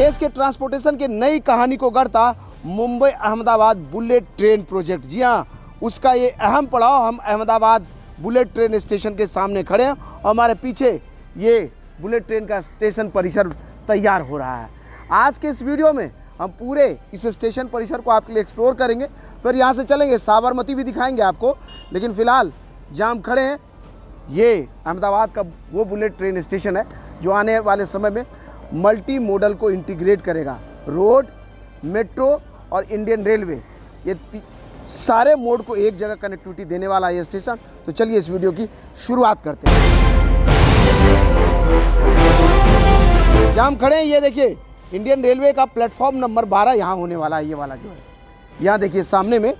देश के ट्रांसपोर्टेशन के नई कहानी को गढ़ता Mumbai Ahmedabad bullet train project. जी हाँ, उसका ये अहम पड़ाव हम अहमदाबाद बुलेट ट्रेन स्टेशन के सामने खड़े हैं और हमारे पीछे ये बुलेट ट्रेन का स्टेशन परिसर तैयार हो रहा है। आज के इस वीडियो में हम पूरे इस स्टेशन परिसर को आपके लिए एक्सप्लोर करेंगे, फिर यहाँ से चलेंगे साबरमती भी दिखाएंगे आपको। लेकिन फ़िलहाल जहाँ हम खड़े हैं ये अहमदाबाद का वो बुलेट ट्रेन स्टेशन है जो आने वाले समय में मल्टी मोडल को इंटीग्रेट करेगा। रोड, मेट्रो और इंडियन रेलवे, ये सारे मोड को एक जगह कनेक्टिविटी देने वाला ये स्टेशन। तो चलिए इस वीडियो की शुरुआत करते हैं। जहाँ हम खड़े हैं ये देखिए इंडियन रेलवे का प्लेटफॉर्म नंबर 12 यहाँ होने वाला है। ये वाला जो है यहाँ देखिए सामने में,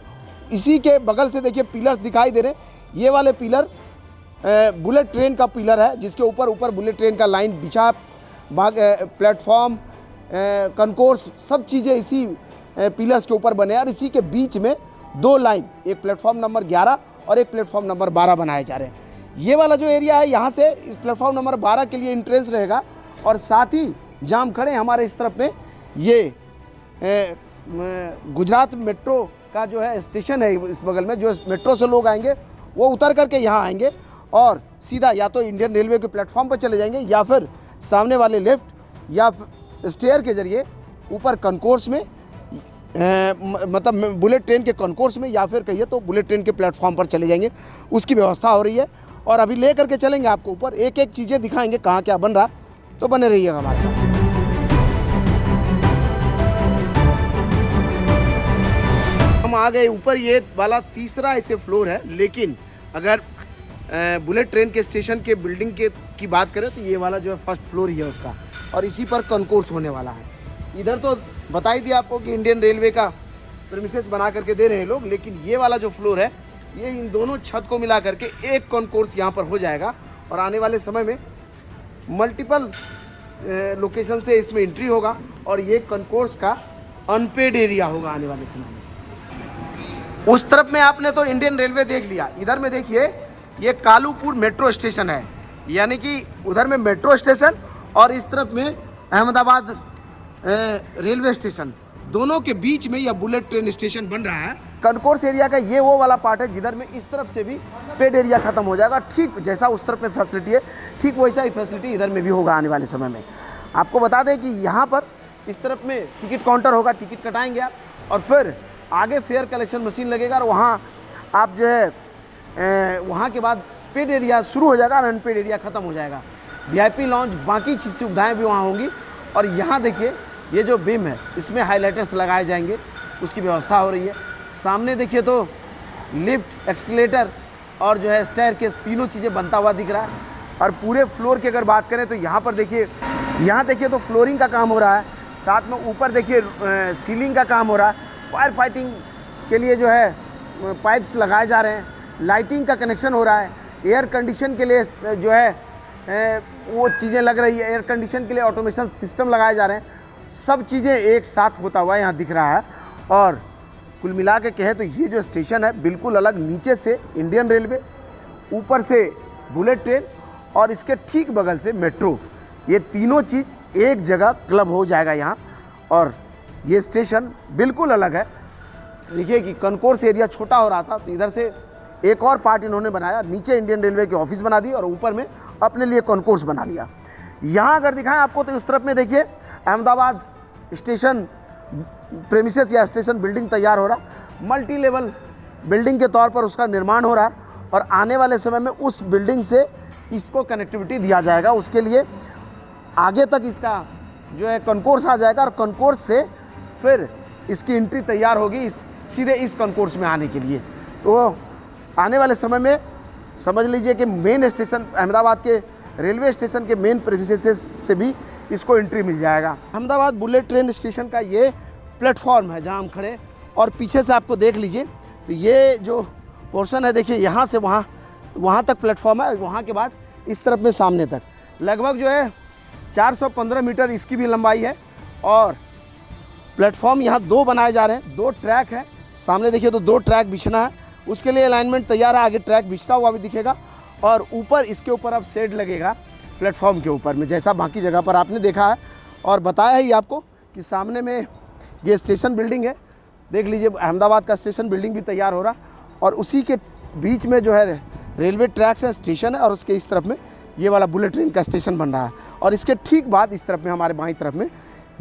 इसी के बगल से देखिए पिलर्स दिखाई दे रहे हैं। ये वाले पिलर बुलेट ट्रेन का पिलर है जिसके ऊपर बुलेट ट्रेन का लाइन बिछा, प्लेटफॉर्म, कनकोर्स, सब चीज़ें इसी पिलर्स के ऊपर बने हैं। और इसी के बीच में दो लाइन, एक प्लेटफॉर्म नंबर 11 और एक प्लेटफॉर्म नंबर 12 बनाए जा रहे हैं। ये वाला जो एरिया है यहाँ से इस प्लेटफॉर्म नंबर 12 के लिए एंट्रेंस रहेगा। और साथ ही जहाँ हम खड़े हैं हमारे इस तरफ में ये गुजरात मेट्रो का जो है स्टेशन है इस बगल में। जो मेट्रो से लोग आएंगे वो उतर करके यहाँ आएंगे और सीधा या तो इंडियन रेलवे के प्लेटफॉर्म पर चले जाएंगे या फिर सामने वाले लेफ्ट या स्टेयर के जरिए ऊपर कनकोर्स में, मतलब बुलेट ट्रेन के कनकोर्स में, या फिर कहिए तो बुलेट ट्रेन के प्लेटफॉर्म पर चले जाएंगे। उसकी व्यवस्था हो रही है और अभी ले करके चलेंगे आपको ऊपर, एक एक चीज़ें दिखाएंगे कहाँ क्या बन रहा। तो बने रहिएगा हमारे साथ। हम आ गए ऊपर, ये वाला तीसरा ऐसे फ्लोर है। लेकिन अगर बुलेट ट्रेन के स्टेशन के बिल्डिंग की बात करें तो ये वाला जो है फर्स्ट फ्लोर ही है उसका, और इसी पर कनकोर्स होने वाला है। इधर तो बता ही दिया आपको कि इंडियन रेलवे का प्रीमिसेस बना करके दे रहे हैं लोग, लेकिन ये वाला जो फ्लोर है ये इन दोनों छत को मिला करके एक कनकोर्स यहाँ पर हो जाएगा। और आने वाले समय में मल्टीपल लोकेशन से इसमें एंट्री होगा और ये कनकोर्स का अनपेड एरिया होगा आने वाले समय में। उस तरफ में आपने तो इंडियन रेलवे देख लिया, इधर में देखिए ये कालूपुर मेट्रो स्टेशन है, यानी कि उधर में मेट्रो स्टेशन और इस तरफ में अहमदाबाद रेलवे स्टेशन, दोनों के बीच में यह बुलेट ट्रेन स्टेशन बन रहा है। कनकोर्स एरिया का ये वो वाला पार्ट है जिधर में इस तरफ से भी पेड एरिया खत्म हो जाएगा। ठीक जैसा उस तरफ में फैसिलिटी है ठीक वैसा ही फैसिलिटी इधर में भी होगा आने वाले समय में। आपको बता दें कि यहाँ पर इस तरफ में टिकट काउंटर होगा, टिकट कटाएंगे आप और फिर आगे फेयर कलेक्शन मशीन लगेगा और वहाँ आप जो है वहाँ के बाद पेड एरिया शुरू हो जाएगा और अनपेड एरिया ख़त्म हो जाएगा। वीआईपी लॉन्च, बाकी चीज़ सुविधाएँ भी वहाँ होंगी। और यहाँ देखिए ये जो बीम है इसमें हाइलाइटर्स लगाए जाएंगे, उसकी व्यवस्था हो रही है। सामने देखिए तो लिफ्ट, एक्सकेलेटर और जो है स्टेयरकेस, तीनों चीज़ें बनता हुआ दिख रहा है। और पूरे फ्लोर की अगर बात करें तो यहाँ पर देखिए, यहाँ देखिए तो फ्लोरिंग का काम हो रहा है, साथ में ऊपर देखिए सीलिंग का काम हो रहा है। फायर फाइटिंग के लिए जो है पाइप्स लगाए जा रहे हैं, लाइटिंग का कनेक्शन हो रहा है, एयर कंडीशन के लिए जो है वो चीज़ें लग रही है, एयर कंडीशन के लिए ऑटोमेशन सिस्टम लगाए जा रहे हैं। सब चीज़ें एक साथ होता हुआ यहाँ दिख रहा है। और कुल मिला के कहें तो ये जो स्टेशन है बिल्कुल अलग, नीचे से इंडियन रेलवे, ऊपर से बुलेट ट्रेन और इसके ठीक बगल से मेट्रो, ये तीनों चीज़ एक जगह क्लब हो जाएगा यहाँ। और ये स्टेशन बिल्कुल अलग है। देखिए कि कनकोर्स एरिया छोटा हो रहा था तो इधर से एक और पार्ट इन्होंने बनाया, नीचे इंडियन रेलवे के ऑफिस बना दी और ऊपर में अपने लिए कनकोर्स बना लिया। यहाँ अगर दिखाएं आपको तो उस तरफ में देखिए अहमदाबाद स्टेशन प्रेमिसेस या स्टेशन बिल्डिंग तैयार हो रहा, मल्टी लेवल बिल्डिंग के तौर पर उसका निर्माण हो रहा है। और आने वाले समय में उस बिल्डिंग से इसको कनेक्टिविटी दिया जाएगा, उसके लिए आगे तक इसका जो है कनकोर्स आ जाएगा और कनकोर्स से फिर इसकी एंट्री तैयार होगी सीधे इस कनकोर्स में आने के लिए। तो आने वाले समय में समझ लीजिए कि मेन स्टेशन अहमदाबाद के रेलवे स्टेशन के मेन प्रीमिसेस से भी इसको एंट्री मिल जाएगा। अहमदाबाद बुलेट ट्रेन स्टेशन का ये प्लेटफॉर्म है जहां हम खड़े, और पीछे से आपको देख लीजिए तो ये जो पोर्शन है देखिए यहाँ से वहाँ तक प्लेटफॉर्म है। वहाँ के बाद इस तरफ में सामने तक लगभग जो है 415 मीटर इसकी भी लंबाई है। और प्लेटफॉर्म यहाँ दो बनाए जा रहे हैं, दो ट्रैक है। सामने देखिए तो दो ट्रैक बिछना है, उसके लिए अलाइनमेंट तैयार है। आगे ट्रैक बिछता हुआ भी दिखेगा और ऊपर इसके ऊपर अब शेड लगेगा प्लेटफॉर्म के ऊपर में, जैसा बाकी जगह पर आपने देखा है और बताया ही आपको कि सामने में ये स्टेशन बिल्डिंग है, देख लीजिए अहमदाबाद का स्टेशन बिल्डिंग भी तैयार हो रहा, और उसी के बीच में जो है रेलवे ट्रैक्स है, स्टेशन है, और उसके इस तरफ में ये वाला बुलेट ट्रेन का स्टेशन बन रहा है। और इसके ठीक बाद इस तरफ में हमारे बाईं तरफ में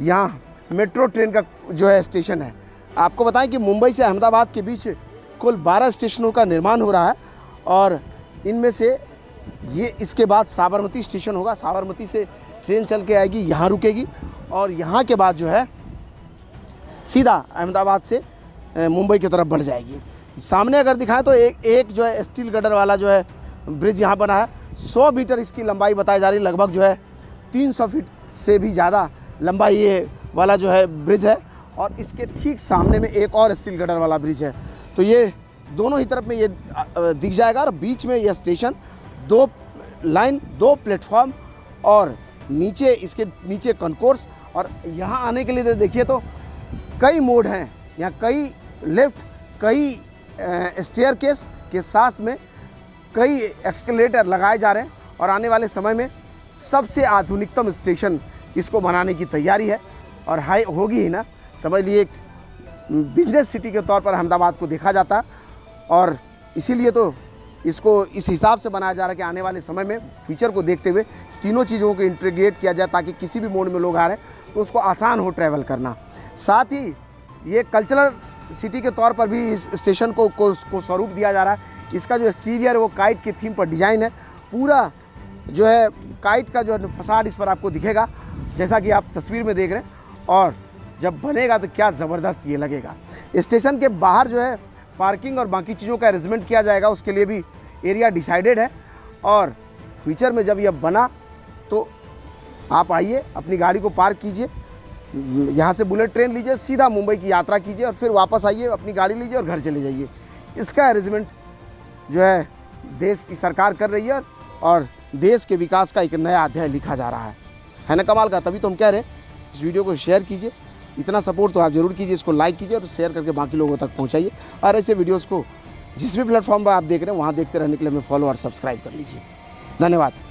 यहाँ मेट्रो ट्रेन का जो है स्टेशन है। आपको बताएं कि मुंबई से अहमदाबाद के बीच कुल 12 स्टेशनों का निर्माण हो रहा है, और इनमें से ये इसके बाद साबरमती स्टेशन होगा। साबरमती से ट्रेन चल के आएगी, यहाँ रुकेगी, और यहाँ के बाद जो है सीधा अहमदाबाद से मुंबई की तरफ बढ़ जाएगी। सामने अगर दिखाएं तो एक जो है स्टील गर्डर वाला जो है ब्रिज यहाँ बना है। 100 मीटर इसकी लंबाई बताई जा रही है, लगभग जो है 300 फीट से भी ज़्यादा लंबाई ये वाला जो है ब्रिज है। और इसके ठीक सामने में एक और स्टील गर्डर वाला ब्रिज है। तो ये दोनों ही तरफ में ये दिख जाएगा, और बीच में यह स्टेशन 2 लाइन 2 प्लेटफॉर्म, और नीचे इसके नीचे कॉन्कोर्स। और यहाँ आने के लिए देखिए तो कई मोड हैं, यहाँ कई लिफ्ट, कई स्टेयरकेस के साथ में कई एक्सकेलेटर लगाए जा रहे हैं, और आने वाले समय में सबसे आधुनिकतम स्टेशन इसको बनाने की तैयारी है। और हाई होगी ही ना, समझ लिए एक बिजनेस सिटी के तौर पर अहमदाबाद को देखा जाता है, और इसीलिए तो इसको इस हिसाब से बनाया जा रहा है कि आने वाले समय में फ्यूचर को देखते हुए तीनों चीज़ों को इंटीग्रेट किया जाए, ताकि किसी भी मोड में लोग आ रहे हैं तो उसको आसान हो ट्रैवल करना। साथ ही ये कल्चरल सिटी के तौर पर भी इस स्टेशन को स्वरूप दिया जा रहा है। इसका जो एक्सटीरियर है वो काइट के थीम पर डिज़ाइन है, पूरा जो है काइट का जो है फसाड इस पर आपको दिखेगा, जैसा कि आप तस्वीर में देख रहे हैं। और जब बनेगा तो क्या ज़बरदस्त ये लगेगा। स्टेशन के बाहर जो है पार्किंग और बाकी चीज़ों का अरेंजमेंट किया जाएगा, उसके लिए भी एरिया डिसाइडेड है। और फ्यूचर में जब यह बना तो आप आइए, अपनी गाड़ी को पार्क कीजिए, यहाँ से बुलेट ट्रेन लीजिए, सीधा मुंबई की यात्रा कीजिए, और फिर वापस आइए, अपनी गाड़ी लीजिए और घर चले जाइए। इसका अरेंजमेंट जो है देश की सरकार कर रही है, और देश के विकास का एक नया अध्याय लिखा जा रहा है ना कमाल का। तभी तो हम कह रहे हैं इस वीडियो को शेयर कीजिए, इतना सपोर्ट तो आप ज़रूर कीजिए, इसको लाइक कीजिए और शेयर करके बाकी लोगों तक पहुंचाइए। और ऐसे वीडियोस को जिस भी प्लेटफॉर्म पर आप देख रहे हैं वहाँ देखते रहने के लिए हमें फॉलो और सब्सक्राइब कर लीजिए। धन्यवाद।